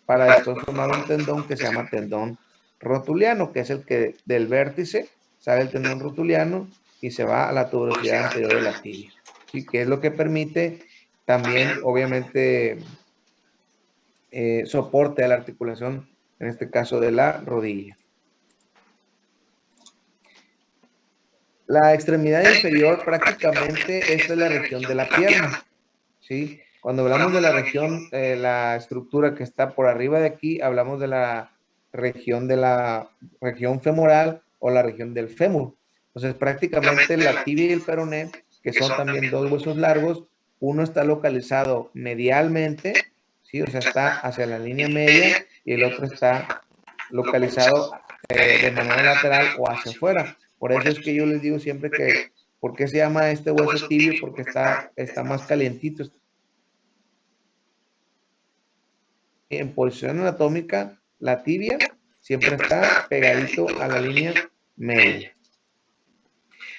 para después formar un tendón que se llama tendón rotuliano, que es el que del vértice sale el tendón rotuliano y se va a la tuberosidad anterior de la tibia, ¿sí? Que es lo que permite también, obviamente, soporte a la articulación, en este caso de la rodilla. La extremidad inferior prácticamente esta es la región de la pierna, ¿sí? Cuando hablamos de la región, la estructura que está por arriba de aquí, hablamos de la región femoral o la región del fémur. Entonces, prácticamente la tibia y el peroné, que son también dos huesos largos, uno está localizado medialmente, ¿sí? O sea, está hacia la línea media y el otro está localizado de manera lateral o hacia afuera. Por eso es que yo les digo siempre que, ¿por qué se llama este hueso tibio? Porque está más calientito. En posición anatómica, la tibia siempre está pegadito a la línea media.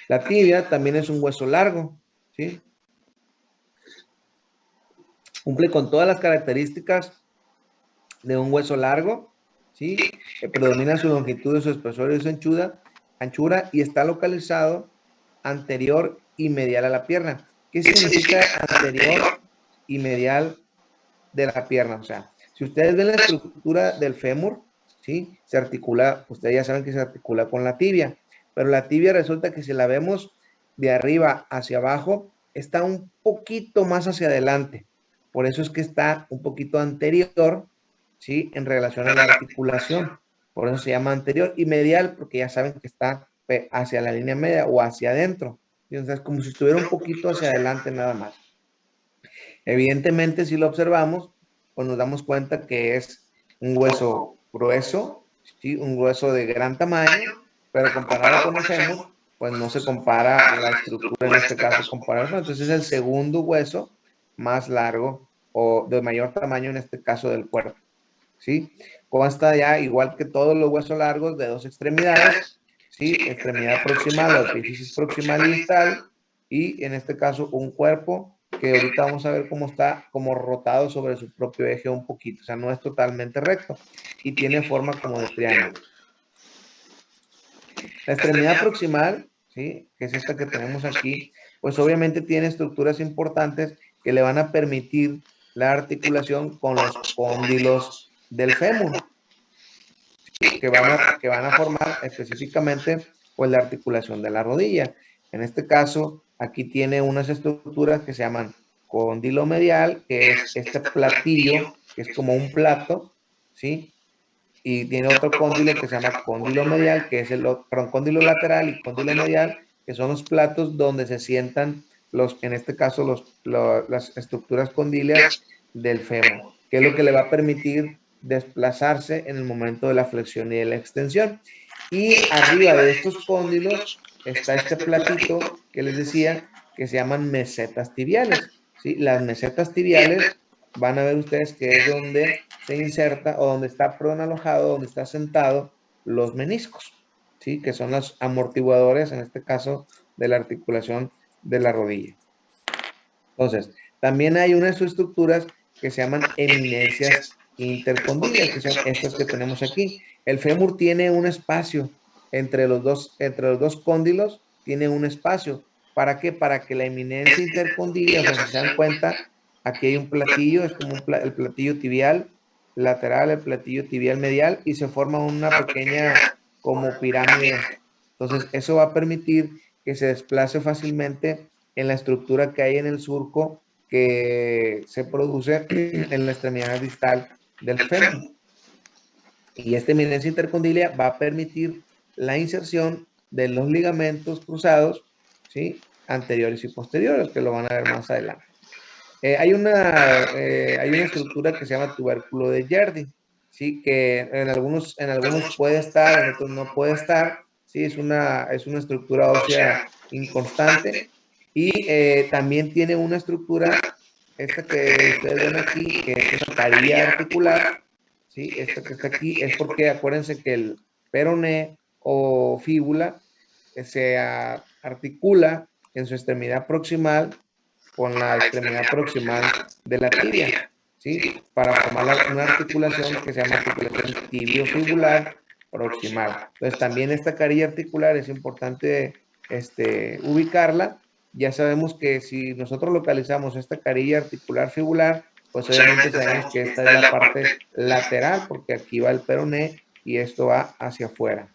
La tibia también es un hueso largo, ¿sí? Cumple con todas las características de un hueso largo, ¿sí? Que predomina su longitud, su espesor y su anchura y está localizado anterior y medial a la pierna. ¿Qué significa anterior y medial de la pierna? O sea, si ustedes ven la estructura del fémur, ¿sí? Se articula, ustedes ya saben que se articula con la tibia, pero la tibia resulta que si la vemos de arriba hacia abajo, está un poquito más hacia adelante. Por eso es que está un poquito anterior, ¿sí? En relación a la articulación. Por eso se llama anterior y medial, porque ya saben que está hacia la línea media o hacia adentro. Entonces, como si estuviera un poquito hacia adelante nada más. Evidentemente, si lo observamos, pues nos damos cuenta que es un hueso grueso, ¿sí? Un hueso de gran tamaño, pero comparado con el fémur, pues no se compara la estructura en este caso comparado. Entonces es el segundo hueso más largo o de mayor tamaño en este caso del cuerpo, ¿sí? Consta ya, igual que todos los huesos largos, de dos extremidades, ¿sí? Extremidad proximal o epífisis proximal y distal, y en este caso un cuerpo que ahorita vamos a ver cómo está como rotado sobre su propio eje un poquito, o sea, no es totalmente recto y tiene forma como de triángulo. La extremidad proximal, ¿sí? Que es esta que tenemos aquí, pues obviamente tiene estructuras importantes que le van a permitir la articulación con los cóndilos del fémur, que van a formar específicamente pues la articulación de la rodilla. En este caso, aquí tiene unas estructuras que se llaman cóndilo medial, que es este platillo, que es como un plato, ¿sí? Y tiene otro cóndilo que se llama cóndilo medial, que es cóndilo lateral y cóndilo medial, que son los platos donde se sientan en este caso, las estructuras condíleas del fémur, que es lo que le va a permitir desplazarse en el momento de la flexión y de la extensión. Y arriba de estos cóndilos está este platito que les decía que se llaman mesetas tibiales, ¿sí? Las mesetas tibiales van a ver ustedes que es donde se inserta o donde está, perdón, alojado, donde está sentado los meniscos, ¿sí? Que son los amortiguadores, en este caso, de la articulación de la rodilla. Entonces, también hay unas estructuras que se llaman eminencias intercondilias, que son estas que tenemos aquí. El fémur tiene un espacio entre los dos cóndilos, tiene un espacio. ¿Para qué? Para que la eminencia intercondilia, o sea, si se dan cuenta, aquí hay un platillo, es como el platillo tibial lateral, el platillo tibial medial, y se forma una pequeña como pirámide. Entonces, eso va a permitir que se desplace fácilmente en la estructura que hay en el surco que se produce en la extremidad distal del fémur. Y esta eminencia intercondilia va a permitir la inserción de los ligamentos cruzados, ¿sí? Anteriores y posteriores, que lo van a ver más adelante. Hay una estructura que se llama tubérculo de Jerdin, ¿sí? Que en algunos puede estar, en otros no puede estar, ¿sí? Es una estructura ósea inconstante y también tiene una estructura, esta que ustedes ven aquí, que es una carilla articular, ¿sí? Esta que está aquí es porque acuérdense que el peroné o fíbula se articula en su extremidad proximal con la extremidad proximal de la tibia, ¿sí? Para formar una articulación que se llama articulación tibiofibular proximal. Entonces, también esta carilla articular es importante ubicarla. Ya sabemos que si nosotros localizamos esta carilla articular fibular, pues obviamente sabemos que esta es la parte lateral, porque aquí va el peroné y esto va hacia afuera.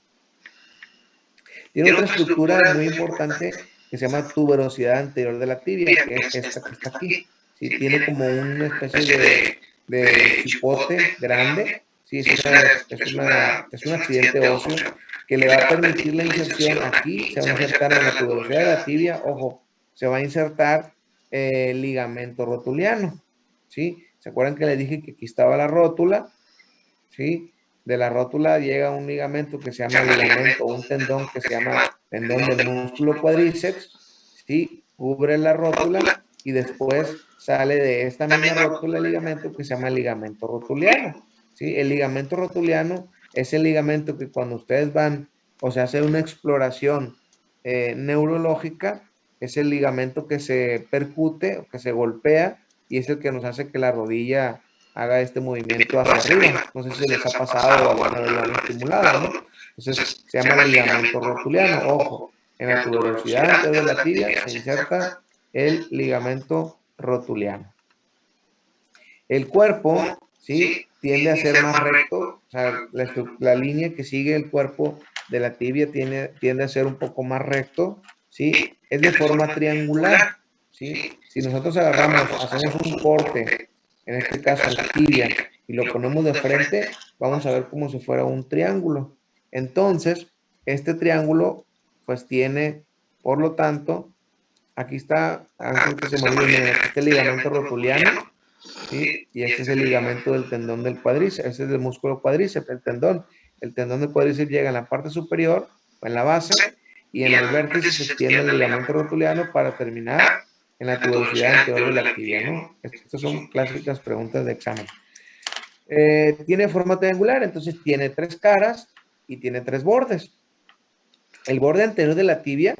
Tiene otra estructura muy importante que se llama tuberosidad anterior de la tibia, que es esta que está aquí. ¿Sí? Tiene como una especie de chipote grande. Sí, es un accidente óseo que le va a permitir la inserción aquí. Se va a insertar en la tuberosidad de la tibia. Ojo, se va a insertar el ligamento rotuliano. ¿Sí? ¿Se acuerdan que les dije que aquí estaba la rótula? ¿Sí? De la rótula llega un ligamento que se llama ligamento, o un tendón que se llama tendón del músculo cuádriceps, ¿sí? Cubre la rótula y después sale de esta misma rótula el ligamento que se llama ligamento rotuliano, ¿sí? El ligamento rotuliano es el ligamento que cuando ustedes van, o sea, hacer una exploración neurológica, es el ligamento que se percute o que se golpea y es el que nos hace que la rodilla haga este movimiento hacia arriba. No sé si les ha pasado o alguna vez lo han estimulado, ¿no? Entonces se llama ligamento rotuliano. Ojo, en la tuberosidad anterior de la tibia se inserta el ligamento rotuliano. El cuerpo, ¿sí? Tiende a ser más recto, o sea, la línea que sigue el cuerpo de la tibia tiende a ser un poco más recto, ¿sí? Es de forma triangular, ¿sí? Si nosotros agarramos, hacemos un corte, en este caso en la tibia, y lo ponemos de frente, vamos a ver como si fuera un triángulo. Entonces, este triángulo, pues tiene, por lo tanto, aquí está, antes que se me olvide, este ligamento rotuliano, ¿sí? Y este es el ligamento del tendón del cuádriceps, este es el músculo cuádriceps, el tendón. El tendón del cuádriceps llega en la parte superior, o en la base, y en el vértice se extiende el ligamento rotuliano para terminar en la tuberosidad anterior de la tibia, ¿no? Estas son clásicas preguntas de examen. Tiene forma triangular, entonces tiene 3 caras y tiene 3 bordes. El borde anterior de la tibia,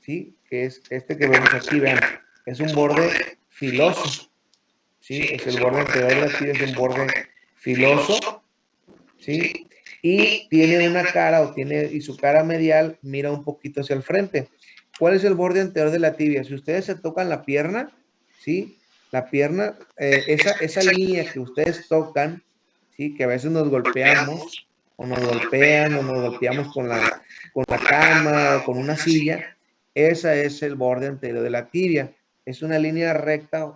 ¿sí? Que es este que vemos aquí, vean, es un borde filoso. ¿Sí? Es el borde anterior de la tibia, es un borde filoso, ¿sí? Y tiene una cara, y su cara medial mira un poquito hacia el frente. ¿Cuál es el borde anterior de la tibia? Si ustedes se tocan la pierna, ¿sí? La pierna, esa línea que ustedes tocan, ¿sí? Que a veces nos golpeamos, o nos golpean, o nos golpeamos con la cama, o con una silla, esa es el borde anterior de la tibia. Es una línea recta,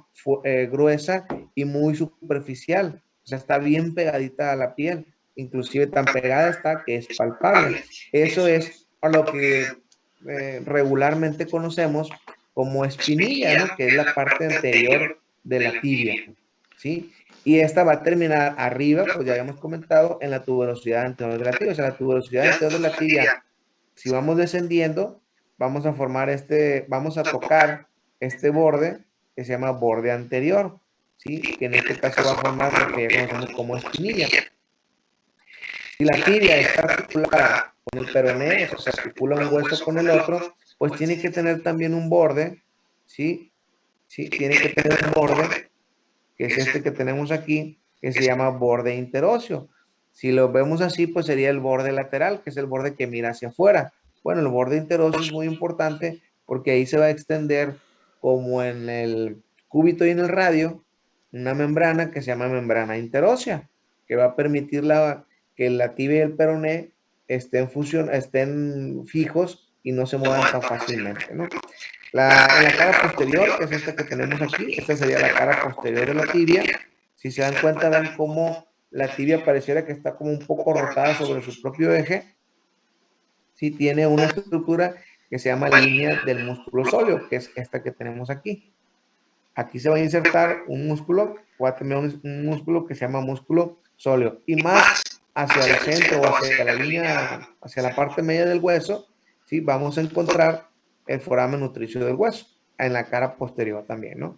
gruesa y muy superficial. O sea, está bien pegadita a la piel. Inclusive tan pegada está que es palpable. Eso es a lo que regularmente conocemos como espinilla, ¿no? Que es la parte anterior de la tibia, ¿sí? Y esta va a terminar arriba, pues ya habíamos comentado, en la tuberosidad anterior de la tibia. O sea, la tuberosidad anterior de la tibia, si vamos descendiendo, vamos a formar vamos a tocar este borde que se llama borde anterior, ¿sí? Que en este caso va a formar lo que ya conocemos como espinilla. Si la tibia está articulada con el peroné, o sea, se articula un hueso con el otro, pues tiene que tener también un borde, ¿sí? Sí, tiene que tener un borde, que es este que tenemos aquí, que se llama borde interóseo. Si lo vemos así, pues sería el borde lateral, que es el borde que mira hacia afuera. Bueno, el borde interóseo es muy importante porque ahí se va a extender, como en el cúbito y en el radio, una membrana que se llama membrana interósea, que va a permitir que la tibia y el peroné estén fijos y no se muevan tan fácilmente, ¿no? En la cara posterior, que es esta que tenemos aquí, esta sería la cara posterior de la tibia. Si se dan cuenta, vean cómo la tibia pareciera que está como un poco rotada sobre su propio eje. Sí, tiene una estructura que se llama línea del músculo sóleo, que es esta que tenemos aquí. Aquí se va a insertar un músculo, o a tener un músculo que se llama músculo sóleo. Y más hacia el centro o hacia la línea, hacia la parte media del hueso, ¿sí? Vamos a encontrar el foramen nutricio del hueso, en la cara posterior también, ¿no?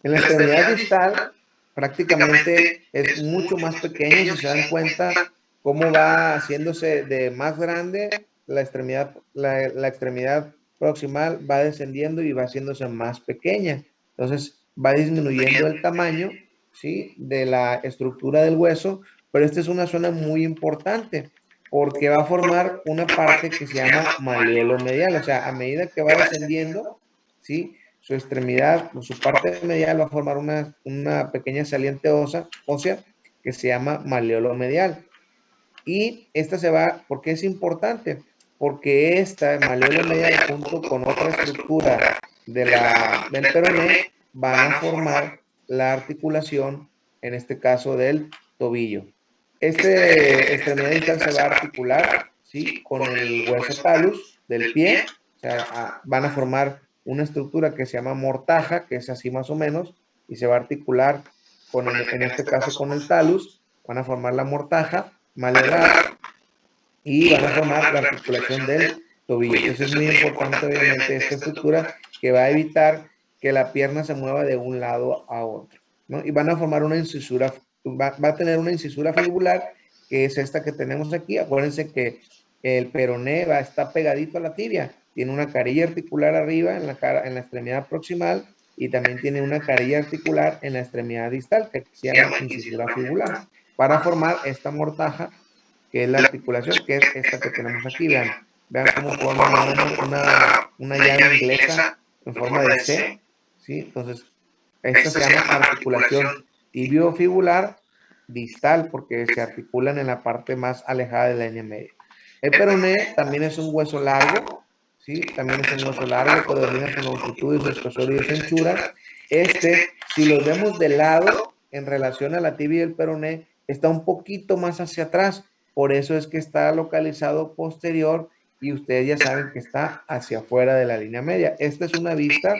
En la extremidad distal, prácticamente es mucho más pequeño. Si se dan cuenta cómo va haciéndose de más grande la extremidad proximal va descendiendo y va haciéndose más pequeña. Entonces va disminuyendo el tamaño, ¿sí?, de la estructura del hueso, pero esta es una zona muy importante porque va a formar una parte que se llama maleolo medial. O sea, a medida que va descendiendo, ¿sí?, su extremidad, su parte medial va a formar una pequeña saliente ósea que se llama maleolo medial. Y esta se va, ¿por qué es importante? Porque esta maleolo medial junto con otra estructura del peroné van a formar la articulación, en este caso del tobillo. Este extremidad distal se va a articular, ¿sí?, con el hueso talus del pie. O sea, van a formar una estructura que se llama mortaja, que es así más o menos, y se va a articular en este caso con el talus. Van a formar la mortaja maleolar y van a formar la articulación del tobillo. Entonces es muy importante, obviamente, esta estructura que va a evitar que la pierna se mueva de un lado a otro, ¿no? Y van a formar una incisura, va a tener una incisura fibular, que es esta que tenemos aquí. Acuérdense que el peroné va a estar pegadito a la tibia, tiene una carilla articular arriba en la extremidad proximal, y también tiene una carilla articular en la extremidad distal, que se llama incisura fibular, para formar esta mortaja, que es la articulación, que es esta que tenemos aquí. Vean cómo forma una llave inglesa en forma de C, ¿sí? Entonces, esta se llama articulación tibiofibular distal, porque se articulan en la parte más alejada de la línea media. El peroné también es un hueso largo, ¿sí? También es un hueso largo, predomina su longitud y su espesor y su anchura. Si lo vemos de lado, en relación a la tibia y el peroné, está un poquito más hacia atrás. Por eso es que está localizado posterior, y ustedes ya saben que está hacia afuera de la línea media. Esta es una vista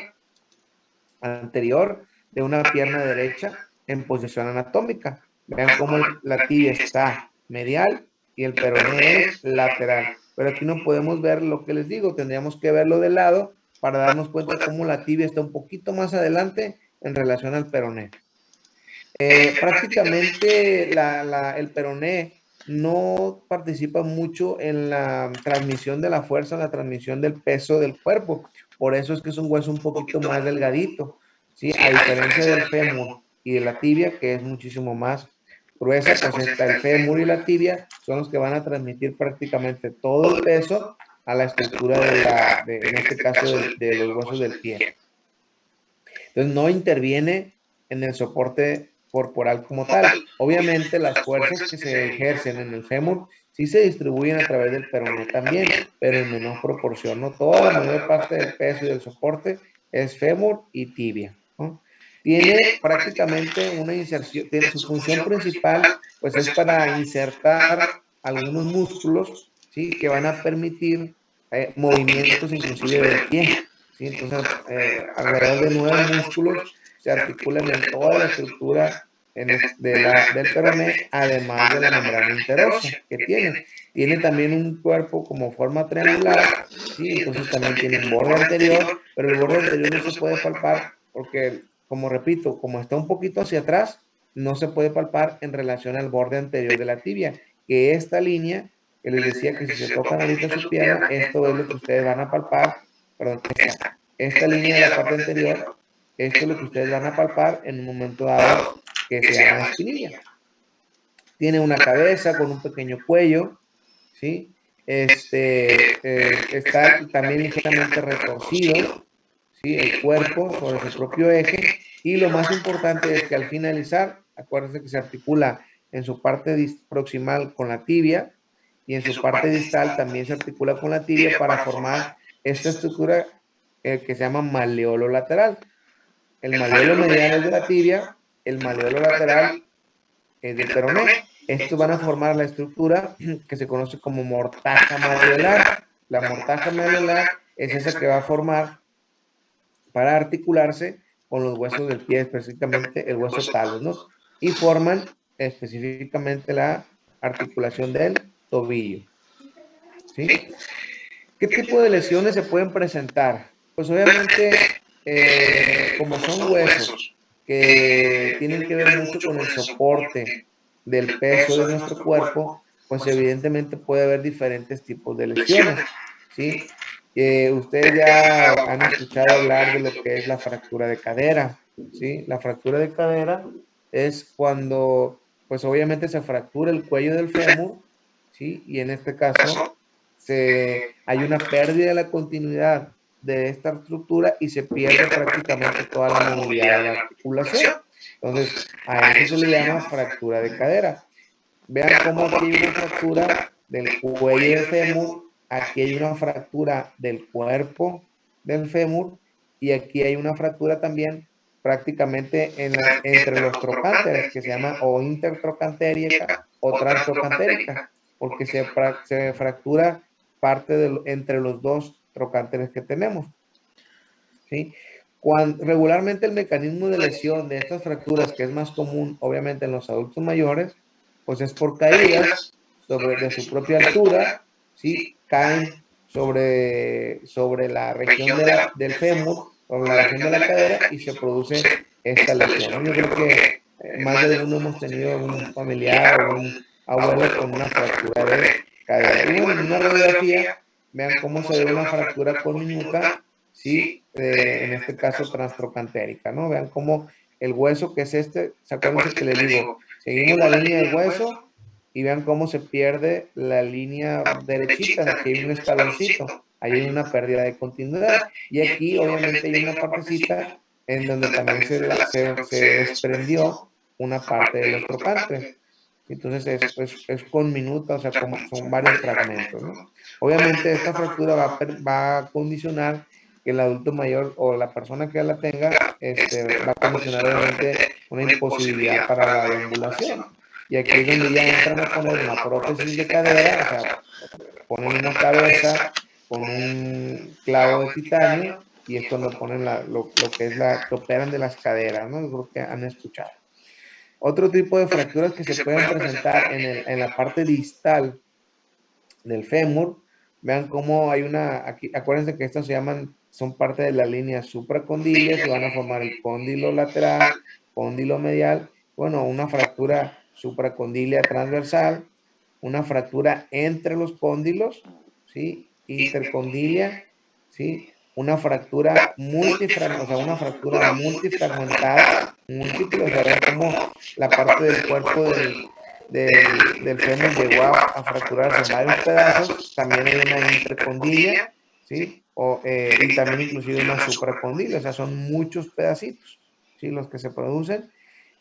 anterior de una pierna derecha en posición anatómica. Vean cómo la tibia está medial y el peroné es lateral. Pero aquí no podemos ver lo que les digo, tendríamos que verlo de lado para darnos cuenta cómo la tibia está un poquito más adelante en relación al peroné. Prácticamente el peroné no participa mucho en la transmisión de la fuerza, en la transmisión del peso del cuerpo. Por eso es que es un hueso un poquito más delgadito, ¿sí? A diferencia del fémur y de la tibia, que es muchísimo más gruesa. Pues el fémur y la tibia son los que van a transmitir prácticamente todo el peso a la estructura en este caso, de los huesos del pie. Entonces no interviene en el soporte corporal como tal. Obviamente las fuerzas que se ejercen en el fémur sí se distribuyen a través del peroné también, pero en menor proporción, ¿no? Toda la mayor parte del peso y del soporte es fémur y tibia, ¿no? Tiene prácticamente una inserción, su función principal pues es para insertar algunos músculos, ¿sí?, que van a permitir movimientos inclusive del pie. ¿Sí? Entonces, alrededor de 9 músculos se articulan en toda la estructura del peroné, además de la membrana interósea que tiene. Tiene también un cuerpo como forma triangular, ¿sí? Entonces también tiene un borde anterior, pero el borde anterior no se puede palpar porque, como repito, como está un poquito hacia atrás, no se puede palpar en relación al borde anterior de la tibia, que esta línea, que les decía que si se tocan ahorita su pierna, esto es lo que ustedes van a palpar. Perdón, esta línea de la parte anterior, esto es lo que ustedes van a palpar en un momento dado, que se llama espinilla. Tiene una cabeza con un pequeño cuello, ¿sí? Está también ligeramente retorcido, ¿sí?, el cuerpo sobre su propio eje. Y lo más importante es que al finalizar, acuérdense que se articula en su parte proximal con la tibia, y en su parte distal también se articula con la tibia para formar esta estructura que se llama maleolo lateral. El maleolo medial es de la tibia, el maleolo lateral es del peroné. Estos van a formar la estructura que se conoce como mortaja maleolar. La mortaja maleolar es esa que va a formar para articularse con los huesos del pie, específicamente el hueso talus, ¿no? Y forman específicamente la articulación del tobillo, ¿sí? ¿Qué tipo de lesiones se pueden presentar? Pues obviamente, como son huesos que tienen que ver mucho con el soporte del peso de nuestro cuerpo, pues evidentemente puede haber diferentes tipos de lesiones, ¿sí? Ustedes ya han escuchado hablar de lo que es la fractura de cadera, ¿sí? La fractura de cadera es cuando, pues obviamente se fractura el cuello del fémur, ¿sí? Y en este caso hay una pérdida de la continuidad de esta estructura y se pierde prácticamente toda la movilidad de la articulación. Entonces, a eso se le llama fractura de cadera. Vean cómo aquí hay una fractura del cuello del fémur, aquí hay una fractura del cuerpo del fémur y aquí hay una fractura también prácticamente entre los trocánteres, que se llama o intertrocantérica o transtrocantérica, porque se fractura parte entre los dos trocánteres que tenemos, ¿sí? Regularmente el mecanismo de lesión de estas fracturas, que es más común obviamente en los adultos mayores, pues es por caídas de su propia altura, ¿sí? Caen sobre la región del fémur, sobre la región de la cadera y se produce esta lesión, ¿no? Yo creo que más de alguno hemos tenido un familiar o un abuelo con una fractura de cadera. Y bueno, en una radiografía, vean cómo se ve una fractura conminuta, ¿sí? En este caso transtrocantérica, ¿no? Vean cómo el hueso que es ¿se acuerdan que les digo? Seguimos la línea del hueso y vean cómo se pierde la línea derechita, aquí hay un escaloncito, ahí hay una pérdida de continuidad. Y aquí obviamente hay una partecita en donde también se desprendió una parte de los trocánteres. Entonces es conminuta, o sea, como son varios fragmentos, ¿no? Obviamente esta fractura va a condicionar que el adulto mayor o la persona que la tenga va a condicionar obviamente una imposibilidad para la deambulación. Y aquí es donde ya entran a poner una prótesis de cadera, o sea, ponen una cabeza con un clavo de titanio y es cuando ponen lo que es que operan de las caderas, ¿no? Yo creo que han escuchado. Otro tipo de fracturas que se pueden presentar en la parte distal del fémur, vean cómo hay aquí, acuérdense que estas son parte de la línea supracondilia, se van a formar el cóndilo lateral, cóndilo medial, bueno, una fractura supracondilia transversal, una fractura entre los cóndilos, ¿sí? Intercondilia, ¿sí? Una fractura multifragmentada, o sea, una fractura multifragmentada, múltiple, o sea, ven cómo la parte del cuerpo del fémur llegó a fracturarse en varios pedazos, también hay una intercondilia, ¿sí? Y también inclusive una supracondilia, o sea, son muchos pedacitos, ¿sí? Los que se producen.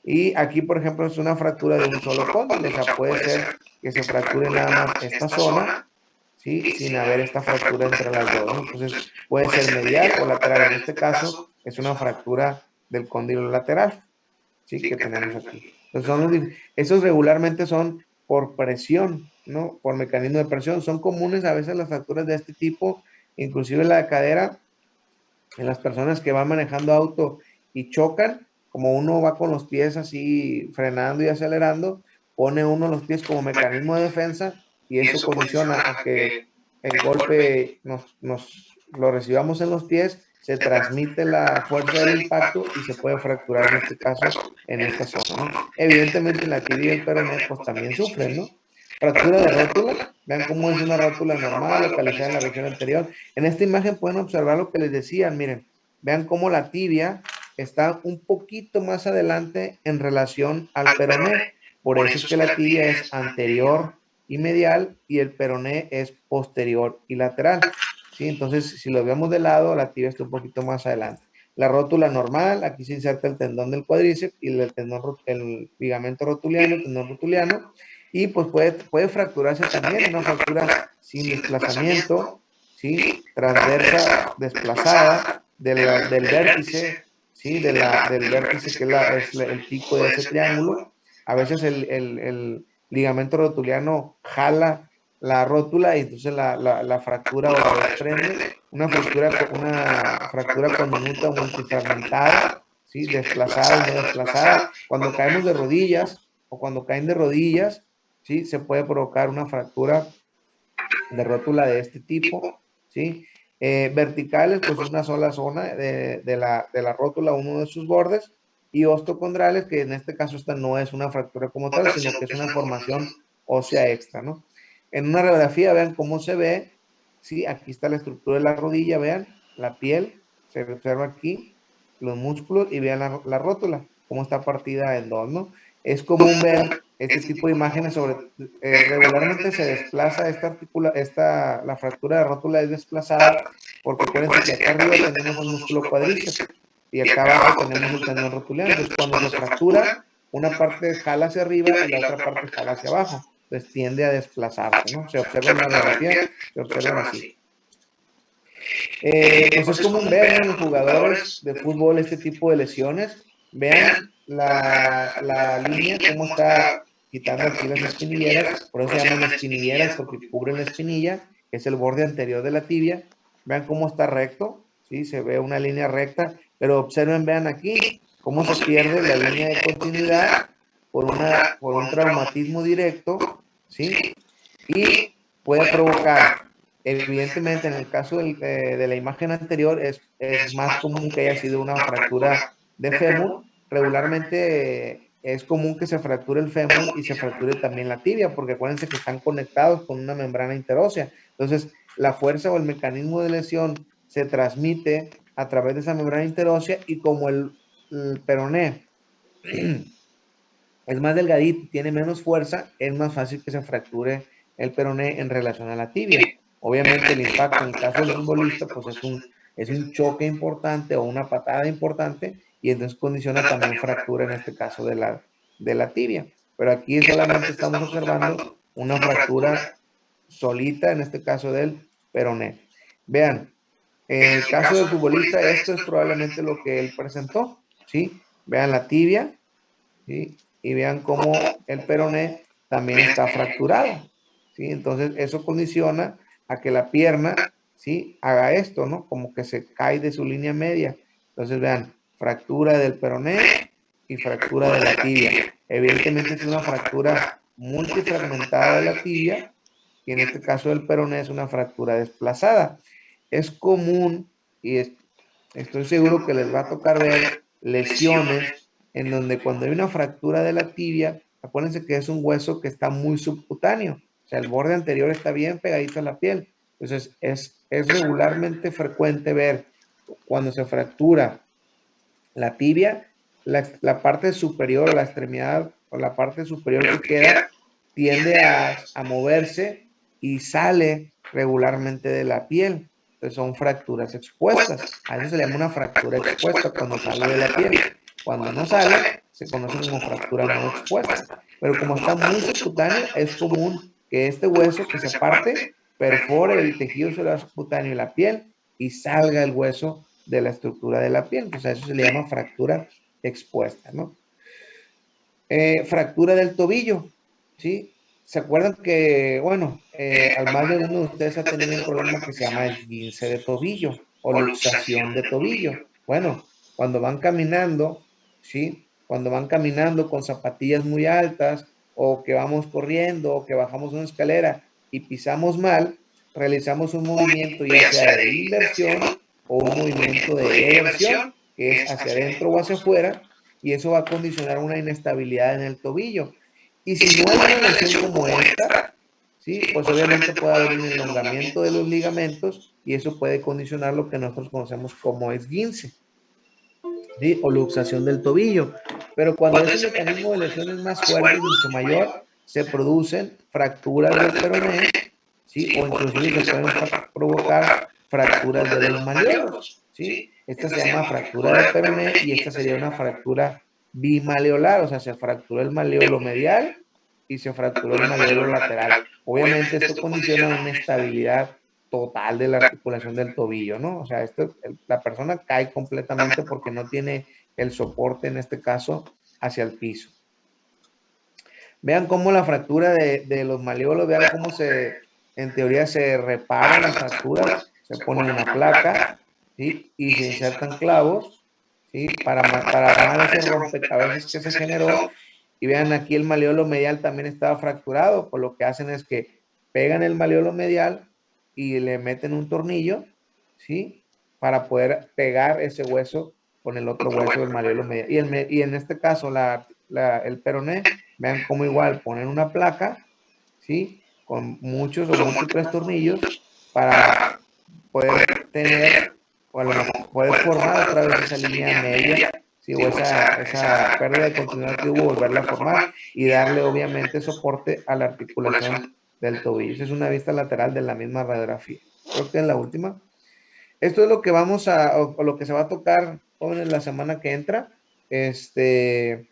Y aquí, por ejemplo, es una fractura de un solo cóndilo, o sea, puede ser que se fracture nada más esta zona, ¿sí? Sin haber esta fractura entre las dos, ¿no? Entonces, puede ser medial o lateral. En este caso, es una fractura del cóndilo lateral, ¿sí? Que tenemos aquí. Entonces, esos regularmente son por presión, ¿no? Por mecanismo de presión. Son comunes a veces las fracturas de este tipo, inclusive la cadera, en las personas que van manejando auto y chocan, como uno va con los pies así frenando y acelerando, pone uno los pies como mecanismo de defensa y eso condiciona a que el golpe lo recibamos en los pies, se transmite la fuerza del impacto y se puede fracturar en este caso en esta zona, ¿no? Evidentemente la tibia y el peroné pues también sufren, ¿no? Fractura de rótula, vean cómo es una rótula normal localizada en la región anterior. En esta imagen pueden observar lo que les decían, miren, vean cómo la tibia está un poquito más adelante en relación al peroné. Por eso es que la tibia es anterior y medial y el peroné es posterior y lateral. ¿Sí? Entonces, si lo vemos de lado, la tibia está un poquito más adelante. La rótula normal, aquí se inserta el tendón del cuádriceps y el ligamento rotuliano, el tendón rotuliano, y pues puede fracturarse también, una fractura sin desplazamiento, ¿sí? Transversa desplazada del vértice, ¿sí? Del vértice que es el pico de ese triángulo. A veces el ligamento rotuliano jala la rótula y entonces la fractura o la desprende. Una fractura conminuta o multifragmentada, ¿sí? Desplazada y no desplazada. Cuando caemos de rodillas o cuando caen de rodillas, ¿sí? Se puede provocar una fractura de rótula de este tipo, ¿sí? Verticales, pues una sola zona de la rótula, uno de sus bordes, y osteocondrales, que en este caso esta no es una fractura como tal, sino que es una formación ósea extra, ¿no? En una radiografía vean cómo se ve, ¿sí? Aquí está la estructura de la rodilla, vean, la piel, se observa aquí, los músculos y vean la rótula, cómo está partida en dos, ¿no? Es común ver este tipo de imágenes regularmente se desplaza la fractura de rótula es desplazada porque acuérdense que acá arriba tenemos un músculo cuádriceps y acá abajo tenemos el tendón rotuliano. Entonces, cuando se fractura, una parte jala hacia arriba y la otra parte jala hacia abajo. Entonces, tiende a desplazarse, ¿no? Se observa en la radiografía, se observan así. Pues es común ver, ¿no?, en los jugadores de fútbol este tipo de lesiones. Vean la línea, cómo está quitando aquí las espinilleras, por eso se llaman espinilleras, porque cubren la espinilla, que es el borde anterior de la tibia. Vean cómo está recto, ¿sí? Se ve una línea recta, pero observen, vean aquí, cómo se pierde la línea de continuidad por un traumatismo directo, ¿sí? Y puede provocar, evidentemente, en el caso de la imagen anterior, es más común que haya sido una fractura de fémur. Regularmente es común que se fracture el fémur y se fracture también la tibia, porque acuérdense que están conectados con una membrana interósea. Entonces, la fuerza o el mecanismo de lesión se transmite a través de esa membrana interósea y como el peroné es más delgadito, tiene menos fuerza, es más fácil que se fracture el peroné en relación a la tibia. Obviamente el impacto en el caso del futbolista pues es un choque importante o una patada importante y entonces condiciona también fractura en este caso de la tibia. Pero aquí solamente estamos observando una fractura solita, en este caso del peroné. Vean, en el caso del futbolista esto es probablemente lo que él presentó, ¿sí? Vean la tibia, ¿sí? Y vean cómo el peroné también está fracturado, ¿sí? Entonces eso condiciona a que la pierna, ¿sí?, haga esto, ¿no? Como que se cae de su línea media. Entonces vean, fractura del peroné y fractura de la tibia. Evidentemente es una fractura multifragmentada de la tibia y en este caso del peroné es una fractura desplazada. Es común y estoy seguro que les va a tocar ver lesiones en donde cuando hay una fractura de la tibia, acuérdense que es un hueso que está muy subcutáneo, o sea, el borde anterior está bien pegadito a la piel. Entonces, es regularmente frecuente ver cuando se fractura la tibia, la parte superior, la extremidad o la parte superior que queda, tiende a moverse y sale regularmente de la piel. Entonces son fracturas expuestas. A eso se le llama una fractura expuesta cuando sale de la piel. Cuando no sale, se conoce como fractura no expuesta. Pero como está muy subcutáneo, es común que este hueso que se parte perfore el tejido celular subcutáneo y la piel y salga el hueso de la estructura de la piel. Entonces a eso se le llama fractura expuesta, ¿no? Fractura del tobillo, ¿sí? ¿Se acuerdan que, bueno, al más de uno de ustedes ha tenido un problema que se llama esguince de tobillo o luxación de tobillo? Bueno, cuando van caminando, ¿sí? Cuando van caminando con zapatillas muy altas o que vamos corriendo o que bajamos una escalera y pisamos mal, realizamos un movimiento ya sea de inversión o un movimiento de eversión, que es hacia adentro o hacia afuera, y eso va a condicionar una inestabilidad en el tobillo. Y si no hay una lesión como esta, ¿sí?, pues obviamente puede haber un elongamiento de los ligamentos y eso puede condicionar lo que nosotros conocemos como esguince, ¿sí?, o luxación del tobillo. Pero cuando ese mecanismo de lesión es más fuerte y mucho mayor, se producen fracturas del peroné, ¿sí?, o inclusive se pueden provocar fracturas de los malleolos, ¿sí? Esta se llama fractura de peroné y esta sería una fractura bimaleolar, o sea, se fracturó el maleolo medial y se fracturó el maleolo lateral. Obviamente esto condiciona una estabilidad total de la articulación del tobillo, ¿no? O sea, la persona cae completamente porque no tiene el soporte, en este caso, hacia el piso. Vean cómo la fractura de los maleolos, vean cómo en teoría se reparan las fracturas, se pone una placa, ¿sí?, y se insertan clavos, ¿sí?, para armar ese rompecabezas que se generó. Y vean aquí el maleolo medial también estaba fracturado, por lo que hacen es que pegan el maleolo medial y le meten un tornillo, ¿sí?, para poder pegar ese hueso con el otro hueso del maleolo medial. Y en este caso, el peroné, vean cómo igual ponen una placa, ¿sí?, con muchos o múltiples tornillos para poder tener, o a lo mejor poder formar otra vez esa línea media, ¿sí? O esa pérdida de continuidad que hubo, volverla a formar y darle obviamente soporte a la articulación del tobillo. Esa es una vista lateral de la misma radiografía. Creo que es la última. Esto es lo que vamos a, o lo que se va a tocar jóvenes la semana que entra. Se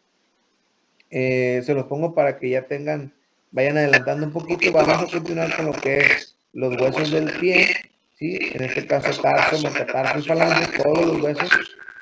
los pongo para que ya tengan, vayan adelantando un poquito. Vamos a continuar con lo que es los huesos del pie, ¿sí? En este caso tarso, metatarso y falange, todos los huesos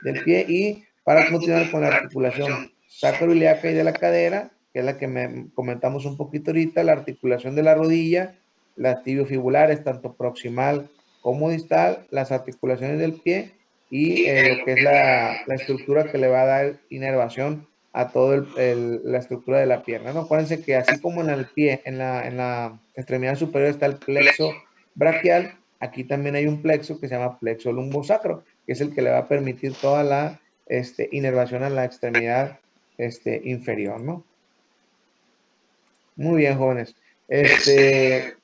del pie, y para continuar con la articulación sacroiliaca y de la cadera, que es la que comentamos un poquito ahorita, la articulación de la rodilla, las tibiofibulares, tanto proximal como distal, las articulaciones del pie y lo que es la estructura que le va a dar inervación a toda la estructura de la pierna, ¿no? Acuérdense que así como en el pie, en la extremidad superior está el plexo braquial, aquí también hay un plexo que se llama plexo lumbosacro, que es el que le va a permitir toda la inervación a la extremidad inferior, ¿no? Muy bien, jóvenes. Les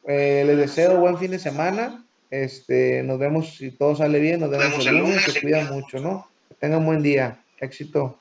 deseo buen fin de semana. Nos vemos, si todo sale bien, nos vemos el lunes. Se cuidan mucho, ¿no? Que tengan buen día. Éxito.